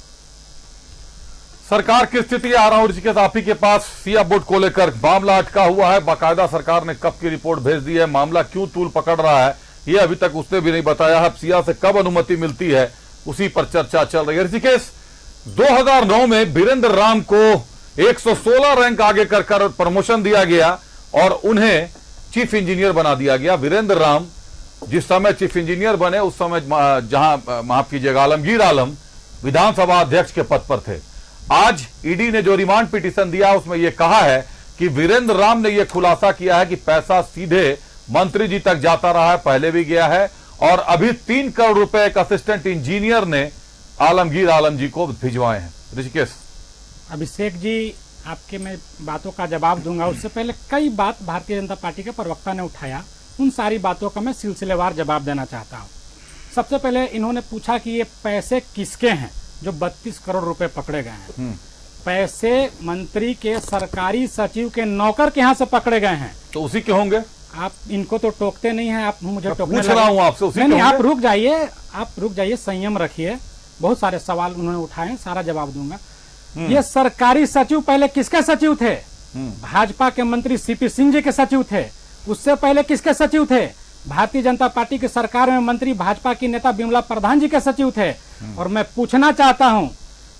सरकार की स्थिति आ रहा हूं ऋषिकेश आप ही के पास। सिया बोर्ड को लेकर मामला अटका हुआ है। बाकायदा सरकार ने कब की रिपोर्ट भेज दी है, मामला क्यों तूल पकड़ रहा है, ये अभी तक उसने भी नहीं बताया है। सिया से कब अनुमति मिलती है, उसी पर चर्चा चल रही है। ऋषिकेश, 2009 में वीरेंद्र राम को 116 रैंक आगे कर प्रमोशन दिया गया और उन्हें चीफ इंजीनियर बना दिया गया। वीरेंद्र राम जिस समय चीफ इंजीनियर बने, उस समय जहां माफ कीजिएगा आलमगीर आलम विधानसभा अध्यक्ष के पद पर थे। आज ईडी ने जो रिमांड पिटीशन दिया उसमें यह कहा है कि वीरेंद्र राम ने यह खुलासा किया है कि पैसा सीधे मंत्री जी तक जाता रहा है, पहले भी गया है, और अभी 3 करोड़ रुपए एक असिस्टेंट इंजीनियर ने आलमगीर आलम जी को भिजवाए हैं। ऋषिकेश, अभिषेक जी, आपके मैं बातों का जवाब दूंगा। उससे पहले कई बात भारतीय जनता पार्टी के प्रवक्ता ने उठाया, उन सारी बातों का मैं सिलसिलेवार जवाब देना चाहता हूं। सबसे पहले इन्होंने पूछा कि ये पैसे किसके हैं जो 32 करोड़ रुपए पकड़े गए हैं। पैसे मंत्री के सरकारी सचिव के नौकर के यहां से पकड़े गए हैं। तो उसी के होंगे। आप इनको तो टोकते नहीं हैं, आप मुझे टोकने पूछ रहा हूं आपसे। उसी नहीं, आप रुक जाइए, संयम रखिए। बहुत सारे सवाल उन्होंने उठाए, सारा जवाब दूंगा। ये सरकारी सचिव पहले किसके सचिव थे? भाजपा के मंत्री सीपी सिंह जी के सचिव थे। उससे पहले किसके सचिव थे? भारतीय जनता पार्टी की सरकार में मंत्री भाजपा की नेता विमला प्रधान जी के सचिव थे। और मैं पूछना चाहता हूं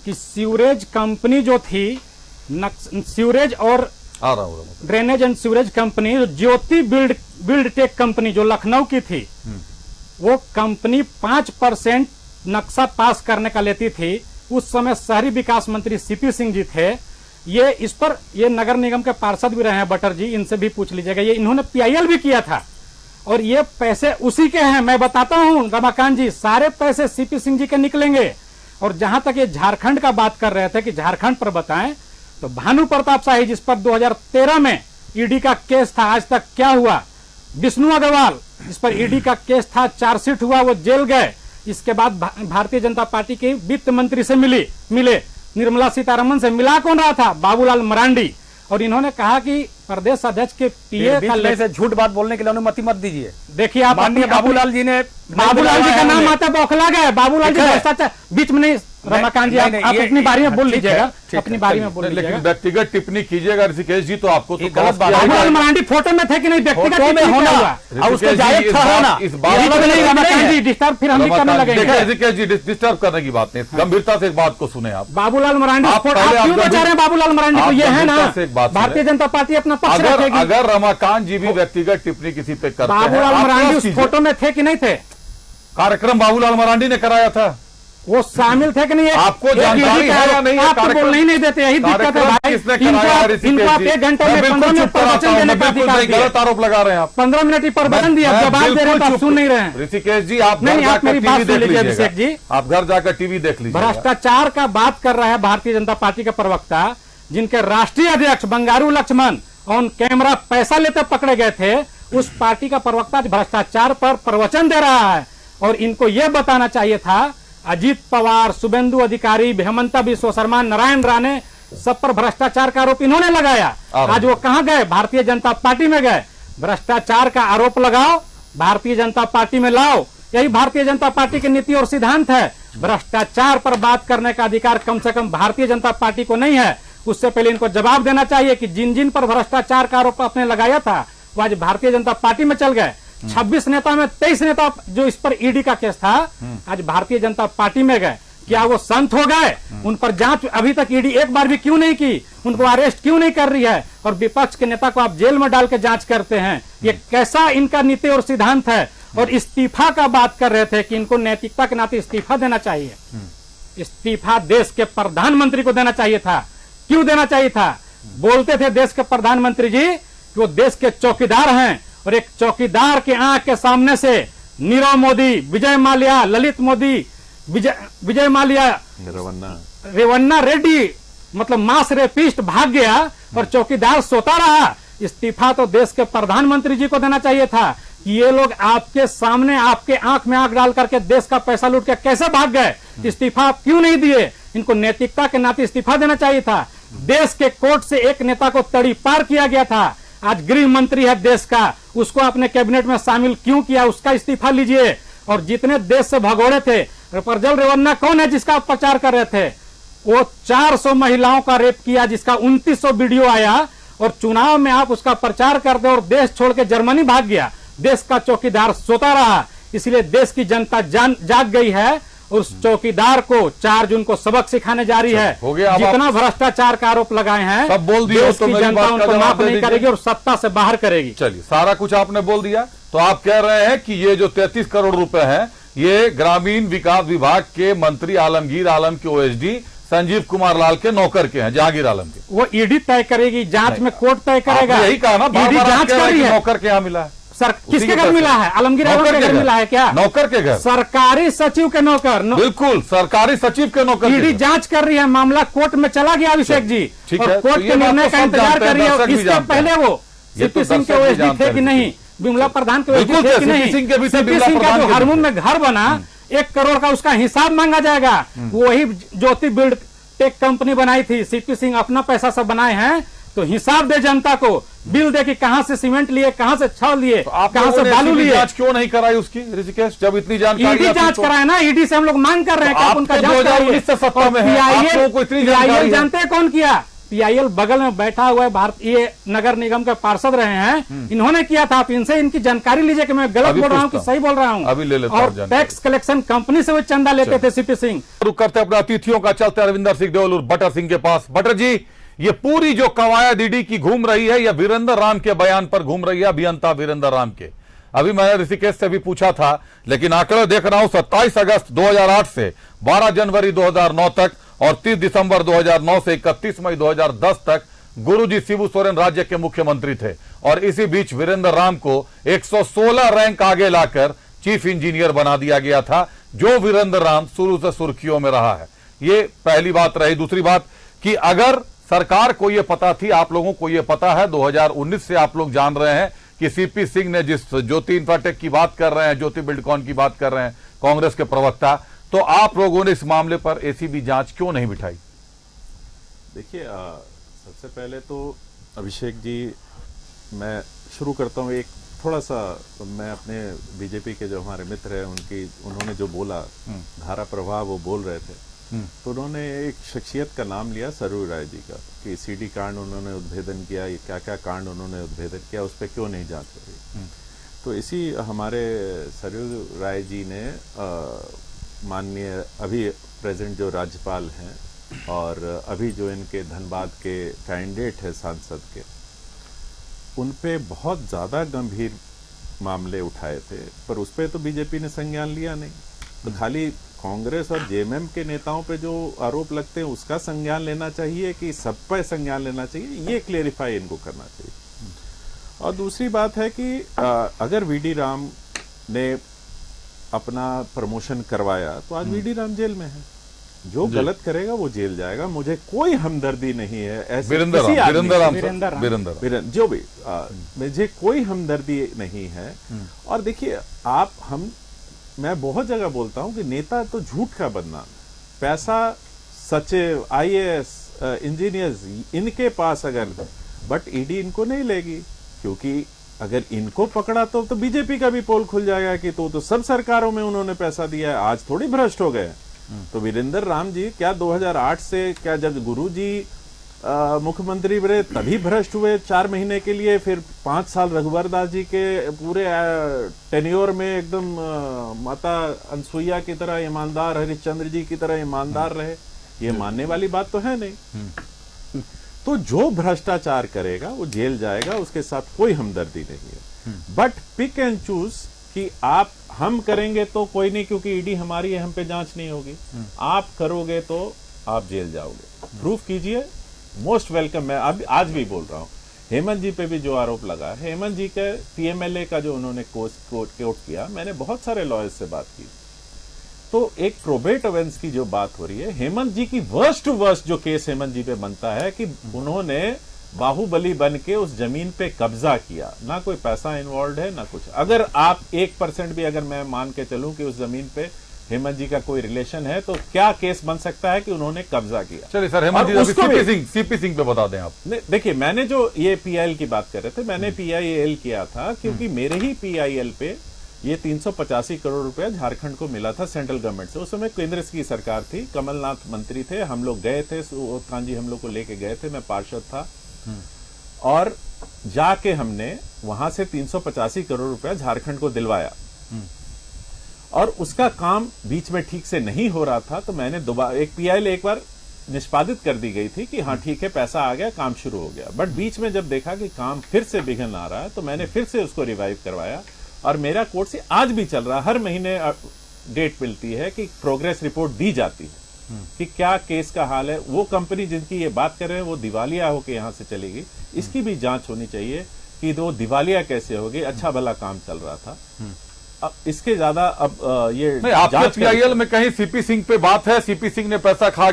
कि सीवरेज कंपनी जो थी, सीवरेज और drainage and sewerage company, Jyoti build tech company जो लखनऊ की थी, वो कंपनी 5% नक्शा पास करने का लेती थी। उस समय शहरी विकास मंत्री सीपी सिंह जी थे। ये इस पर ये नगर निगम के पार्षद भी रहे हैं बटर जी, इनसे भी पूछ लीजिएगा। ये इन्होंने पीआईएल भी किया था और ये पैसे उसी के हैं। मैं बताता हूं रमाकांत जी, सारे पैसे सीपी सिंह जी के निकलेंगे। और जहां तक ये झारखंड का बात कर रहे थे कि झारखंड पर बताएं, तो भानु प्रताप शाही जिस पर 2013 में ईडी का केस था, आज तक क्या हुआ? विष्णु अग्रवाल जिस पर ईडी का केस था, चार्जशीट हुआ, वो जेल गए। इसके बाद भारतीय जनता पार्टी के वित्त मंत्री से मिले निर्मला सीतारमन से। मिला कौन रहा था? बाबूलाल मरांडी। और इन्होंने कहा कि प्रदेश अध्यक्ष के पीए का से झूठ बात बोलने के लिए अनुमति मत दीजिए। देखिए, आप माननीय बाबूलाल जी ने, बाबूलाल जी का नाम आता बौखला गए। बाबूलाल जी भ्रष्टाचार बीच में नहीं। रमाकांत जी, आप अपनी बारी में बोल लीजिएगा, अपनी बारी में बोल लीजिएगा। लेकिन व्यक्तिगत टिप्पणी कीजिएगा ऋषिकेश जी तो आपको तो गलत बात। बाबूलाल मरांडी फोटो में थे कि नहीं? व्यक्तिगत में होना और उसको जायज था होना, इस बात नहीं। रमाकांत जी डिस्टर्ब फिर हम भी करने लगेंगे। ऋषिकेश जी डिस्टर्ब करने की बात नहीं, गंभीरता से एक बात को सुने आप। बाबूलाल मरांडी क्यों बचा रहे हैं? बाबूलाल मरांडी को ये है ना, भारतीय जनता पार्टी अपना पक्ष रखेगी। अगर रमाकांत जी भी व्यक्तिगत टिप्पणी किसी पे करते हैं, बाबूलाल मरांडी उस फोटो में थे कि नहीं थे? कार्यक्रम बाबूलाल मरांडी ने कराया था। वो शामिल थे कि नहीं? आपको जानकारी है या नहीं? आप तो बोलने ही नहीं देते, यही दिक्कत है भाई। इनको आप 1 घंटे में 15 मिनट प्रवचन देने का अधिकार दिया। गलत आरोप लगा रहे हैं आप। 15 मिनट ही प्रवचन दिया, जवाब दे रहे हैं तो आप सुन नहीं रहे हैं। ऋषिकेश जी, आप नहीं, आप मेरी बात सुन लीजिए अभिषेक जी। आप घर जाकर टीवी देख लीजिए। भ्रष्टाचार का बात कर रहा है भारतीय जनता पार्टी के प्रवक्ता, जिनके राष्ट्रीय अध्यक्ष बंगारू लक्ष्मण ऑन कैमरा पैसा लेते पकड़े गए थे, उस पार्टी का प्रवक्ता भ्रष्टाचार पर प्रवचन दे रहा है। और इनको यह बताना चाहिए था, अजीत पवार, शुभेंदु अधिकारी, हेमंता बिश्व शर्मा, नारायण राणे, सब पर भ्रष्टाचार का आरोप इन्होंने लगाया। आज वो कहां गए? भारतीय जनता पार्टी में गए। भ्रष्टाचार का आरोप लगाओ, भारतीय जनता पार्टी में लाओ, यही भारतीय जनता पार्टी की नीति और सिद्धांत है। भ्रष्टाचार पर बात करने का अधिकार कम से कम भारतीय जनता पार्टी को नहीं है। उससे पहले इनको जवाब देना चाहिए कि जिन जिन पर भ्रष्टाचार का आरोप आपने लगाया था वो आज भारतीय जनता पार्टी में चल गए। 26 नेता में 23 नेता जो इस पर ईडी का केस था, आज भारतीय जनता पार्टी में गए। क्या वो संत हो गए? उन पर जांच अभी तक ईडी एक बार भी क्यों नहीं की? उनको अरेस्ट क्यों नहीं कर रही है? और विपक्ष के नेता को आप जेल में डाल के जांच करते हैं। ये कैसा इनका नीति और सिद्धांत है? और इस्तीफा का बात कर रहे थे कि इनको नैतिकता के नाते इस्तीफा देना चाहिए। इस्तीफा देश के प्रधानमंत्री को देना चाहिए था। क्यों देना चाहिए था? बोलते थे देश के प्रधानमंत्री जी कि वो देश के चौकीदार हैं, और एक चौकीदार के आंख के सामने से नीरव मोदी, विजय माल्या, ललित मोदी, विजय माल्या, रेवन्ना रेड्डी, मतलब मास रेपिस्ट भाग गया और चौकीदार सोता रहा। इस्तीफा तो देश के प्रधानमंत्री जी को देना चाहिए था कि ये लोग आपके सामने आपके आंख में आंख डाल करके देश का पैसा लूट के कैसे भाग गए। इस्तीफा आप क्यों नहीं दिए? इनको नैतिकता के नाते इस्तीफा देना चाहिए था। देश के कोर्ट से एक नेता को तड़ी पार किया गया था। आज गृह मंत्री है देश का, उसको अपने कैबिनेट में शामिल क्यों किया? उसका इस्तीफा लीजिए। और जितने देश से भगोड़े थे, प्रज्वल रेवन्ना कौन है जिसका आप प्रचार कर रहे थे? वो 400 महिलाओं का रेप किया, जिसका 2900 वीडियो आया, और चुनाव में आप उसका प्रचार करते और देश छोड़ के जर्मनी भाग गया। देश का चौकीदार सोता रहा, इसलिए देश की जनता जाग गई है। उस चौकीदार को 4 जून को सबक सिखाने जा रही है। हो गया। जितना भ्रष्टाचार का आरोप लगाए हैं, सब बोल दिया, देश तो की मेरी जनता बात का उनको जवाब माफ दे नहीं दीजिए। करेगी और सत्ता से बाहर करेगी। चलिए, सारा कुछ आपने बोल दिया। तो आप कह रहे हैं कि ये जो 33 करोड़ रुपए हैं, ये ग्रामीण विकास विभाग के मंत्री आलमगीर आलम के ओएसडी संजीव कुमार लाल के नौकर के हैं, जहांगीर आलम के। वो ईडी तय करेगी, जांच में कोर्ट तय करेगा। यही कहा ना, ईडी जांच कर रही है। नौकर के यहाँ मिला है सर, किसके घर मिला है? आलमगीर आलम के घर मिला है क्या? नौकर के घर, सरकारी सचिव के नौकर। बिल्कुल, सरकारी सचिव के नौकर। ईडी जांच कर रही है, मामला कोर्ट में चला गया अभिषेक जी, ठीक और है। कोर्ट के निर्णय का इंतजार कर रही है। इससे पहले वो सीपी सिंह के ओएसडी थे कि नहीं, बिमला प्रधान के ओएसडी थे कि नहीं? सीपी सिंह का जो हारमोन में घर बना, 1 करोड़ का उसका हिसाब मांगा जाएगा। वही ज्योति बिल्ड टेक कंपनी बनाई थी, सीपी सिंह अपना पैसा से बनाए हैं, तो हिसाब दे जनता को, बिल दे कि कहां से सीमेंट लिए, कहां से छड़ लिए, कहां से बालू लिए। जांच क्यों नहीं कराई उसकी ऋषिकेश, जब इतनी जानकारी? ईडी जांच कराए ना, ईडी से हम लोग मांग कर रहे हैं कि आप उनका जांच 2019 से सत्ता में है, आप लोगों को इतनी जानकारी जानते हैं कौन किया? पीआईएल बगल में बैठा हुआ है, भारतीय नगर निगम के पार्षद रहे हैं, इन्होंने किया था। आप इनसे इनकी जानकारी लीजिए कि मैं गलत बोल रहा हूँ कि सही बोल रहा हूँ। अभी ले लेता हूं। और टैक्स कलेक्शन कंपनी से वो चंदा लेते थे सीपी सिंह। रुक करते अपने अतिथियों का, चलते रविंदर सिंह देओल और बटर सिंह के पास। बटर जी, ये पूरी जो कवायद ईडी की घूम रही है, यह वीरेंद्र राम के बयान पर घूम रही है, अभियंता वीरेंद्र राम के। अभी मैंने ऋषिकेश से भी पूछा था, लेकिन आंकड़े देख रहा हूं 27 अगस्त 2008 से 12 जनवरी 2009 तक और 30 दिसंबर 2009 से 31 मई 2010 तक गुरुजी शिबू सोरेन राज्य के मुख्यमंत्री थे। और इसी बीच वीरेंद्र राम को 116 रैंक आगे लाकर चीफ इंजीनियर बना दिया गया था, जो वीरेंद्र राम शुरू से सुर्खियों में रहा है। ये पहली बात रही। दूसरी बात कि अगर सरकार को यह पता थी, आप लोगों को यह पता है, 2019 से आप लोग जान रहे हैं कि सीपी सिंह ने जिस ज्योति इंफ्राटेक की बात कर रहे हैं, ज्योति बिल्डकॉन की बात कर रहे हैं, कांग्रेस के प्रवक्ता, तो आप लोगों ने इस मामले पर एसीबी जांच क्यों नहीं बिठाई? देखिए, सबसे पहले तो अभिषेक जी, मैं शुरू करता हूँ एक थोड़ा सा। मैं अपने बीजेपी के जो हमारे मित्र हैं उन्होंने जो बोला, धारा प्रवाह वो बोल रहे थे, तो उन्होंने एक शख्सियत का नाम लिया, सरयू राय जी का, कि सीडी कांड उन्होंने उद्भेदन किया, ये क्या क्या कांड उन्होंने उद्भेदन किया, उस पर क्यों नहीं जांच हो रही। तो इसी हमारे सरयू राय जी ने माननीय अभी प्रेजेंट जो राज्यपाल हैं और अभी जो इनके धनबाद के कैंडिडेट है सांसद के, उन पे बहुत ज़्यादा गंभीर मामले उठाए थे, पर उस पर तो बीजेपी ने संज्ञान लिया नहीं। तो खाली कांग्रेस और जेएमएम के नेताओं पे जो आरोप लगते हैं उसका संज्ञान लेना चाहिए कि सब पे संज्ञान लेना चाहिए, ये क्लेरिफाई इनको करना चाहिए। और दूसरी बात है कि अगर वीडी राम ने अपना प्रमोशन करवाया तो आज वीडी राम जेल में है, जो गलत करेगा वो जेल जाएगा। मुझे कोई हमदर्दी नहीं है ऐसे जो भी मुझे कोई हमदर्दी नहीं है। और देखिए मैं बहुत जगह बोलता हूं कि नेता तो झूठ का बदनाम, पैसा सचिव आईएएस इंजीनियर्स इनके पास अगर, बट ईडी इनको नहीं लेगी, क्योंकि अगर इनको पकड़ा तो बीजेपी का भी पोल खुल जाएगा कि तो सब सरकारों में उन्होंने पैसा दिया है, आज थोड़ी भ्रष्ट हो गए। तो वीरेंद्र राम जी क्या 2008 से क्या जब गुरुजी मुख्यमंत्री बने तभी भ्रष्ट हुए 4 महीने के लिए, फिर 5 साल रघुवर दास जी के पूरे टेन्योर में एकदम माता अनसुईया की तरह ईमानदार, हरिश्चंद्र जी की तरह ईमानदार रहे, ये मानने वाली बात तो है नहीं। तो जो भ्रष्टाचार करेगा वो जेल जाएगा, उसके साथ कोई हमदर्दी नहीं है। बट पिक एंड चूज कि हम करेंगे तो कोई नहीं, क्योंकि ईडी हमारी है, हम पे जांच नहीं होगी। आप करोगे तो आप जेल जाओगे, प्रूफ कीजिए, मोस्ट वेलकम। मैं आज भी बोल रहा हूं, हेमंत जी पे भी जो आरोप लगा, हेमंत जी के पीएमएलए का जो उन्होंने कोर्ट किया, मैंने बहुत सारे लॉयर्स से बात की, तो एक प्रोबेट ऑफेंस की जो बात हो रही है, हेमंत जी की वर्स्ट टू वर्स्ट जो केस हेमंत जी पे बनता है कि उन्होंने बाहुबली बन के उस जमीन पे कब्जा किया, ना कोई पैसा इन्वॉल्व है ना कुछ। अगर आप 1% भी अगर मैं मान के चलूं कि उस जमीन पे हेमंत जी का कोई रिलेशन है, तो क्या केस बन सकता है कि उन्होंने कब्जा किया। चलिए सर, हेमंत जी सीपी सिंह पे बता दें आप। देखिए, मैंने जो ये पीआईएल की बात कर रहे थे, मैंने पीआईएल किया था क्योंकि मेरे ही पीआईएल पे ये 385 करोड़ रुपया झारखंड को मिला था सेंट्रल गवर्नमेंट से। उस समय केंद्र की सरकार थी, कमलनाथ मंत्री थे, हम लोग गए थे, सुबोध जी हम लोग को लेके गए थे, मैं पार्षद था, और जाके हमने वहां से 385 करोड़ रुपया झारखंड को दिलवाया, और उसका काम बीच में ठीक से नहीं हो रहा था, तो मैंने दोबारा एक पीआईएल एक बार निष्पादित कर दी गई थी कि हाँ ठीक है, पैसा आ गया, काम शुरू हो गया। बट बीच में जब देखा कि काम फिर से बिघन आ रहा है, तो मैंने फिर से उसको रिवाइव करवाया, और मेरा कोर्ट से आज भी चल रहा है। हर महीने डेट मिलती है कि प्रोग्रेस रिपोर्ट दी जाती है कि क्या केस का हाल है। वो कंपनी जिनकी ये बात कर रहे हैं वो दिवालिया होकर यहां से चलेगी, इसकी भी जांच होनी चाहिए कि वो दिवालिया कैसे होगी। अच्छा भला काम चल रहा था, अब इसके ज्यादा ये नहीं, आपके पीआईएल में कहीं सीपी सिंह पे बात है, सीपी सिंह ने पैसा खा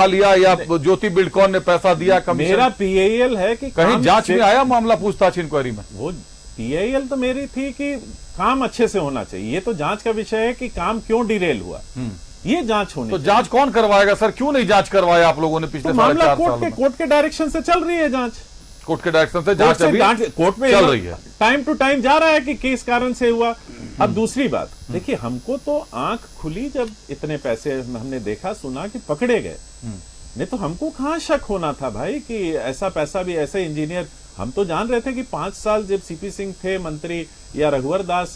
लिया या ज्योति बिल्डकॉन ने पैसा दिया? मेरा पीआईएल है कि कहीं जांच में आया मामला, पूछताछ इंक्वायरी में? वो पीआईएल तो मेरी थी कि काम अच्छे से होना चाहिए, ये तो जांच का विषय है कि काम क्यों डिरेल हुआ, ये जांच होनी। तो जांच कौन करवाएगा सर? क्यों नहीं जांच करवाया आप लोगों ने पिछले मामला कोर्ट के डायरेक्शन से चल रही है जांच, कोर्ट के डायरेक्शन से जांच अभी कोर्ट में चल रही है, टाइम टू टाइम जा रहा है कि किस कारण से हुआ। अब दूसरी बात देखिए, हमको तो आंख खुली जब इतने पैसे हमने देखा सुना कि पकड़े गए, नहीं तो हमको कहां शक होना था भाई कि ऐसा पैसा भी, ऐसे इंजीनियर। हम तो जान रहे थे कि 5 साल जब सीपी सिंह थे मंत्री या रघुवर दास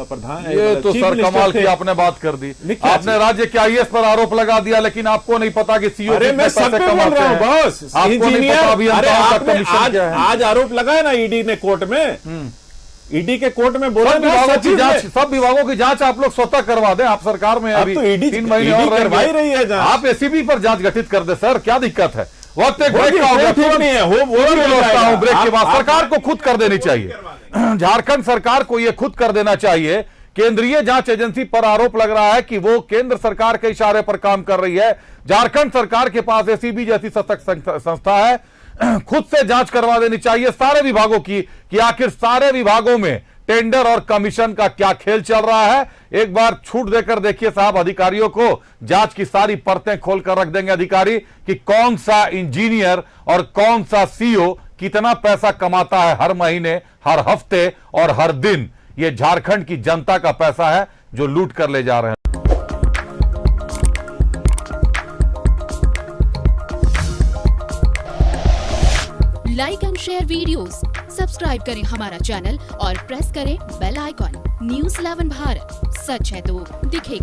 प्रधान, ये तो सर कमाल की आपने बात कर दी। आपने राज्य के आईएएस पर आरोप लगा दिया, लेकिन आपको नहीं पता कि सीओ मैं सब पे बोल रहा हूं बॉस, आपको नहीं पता अभियंताओं का कमीशन क्या है। आज आरोप लगाया ना ईडी ने कोर्ट में, ईडी के कोर्ट में बोला सब विभागों की जांच आप लोग स्वतः करवा दें। आप सरकार में अभी 3 महीने और करवाई रही है, आप एसीबी पर जांच गठित कर दे सर, क्या दिक्कत है? वक्त एक ब्रेक का होगा, ब्रेक के बाद सरकार को खुद कर देनी चाहिए, झारखंड सरकार को यह खुद कर देना चाहिए। केंद्रीय जांच एजेंसी पर आरोप लग रहा है कि वो केंद्र सरकार के इशारे पर काम कर रही है। झारखंड सरकार के पास एसीबी जैसी सशक्त संस्था है, खुद से जांच करवा देनी चाहिए सारे विभागों की कि आखिर सारे विभागों में टेंडर और कमीशन का क्या खेल चल रहा है। एक बार छूट देकर देखिए साहब, अधिकारियों को जांच की सारी परतें खोलकर रख देंगे अधिकारी कि कौन सा इंजीनियर और कौन सा सीओ कितना पैसा कमाता है हर महीने, हर हफ्ते और हर दिन। यह झारखंड की जनता का पैसा है जो लूट कर ले जा रहे हैं। Like and share videos, subscribe करें हमारा चैनल और प्रेस करें बेल आइकॉन। न्यूज़ 11 भारत, सच है तो दिखेगा।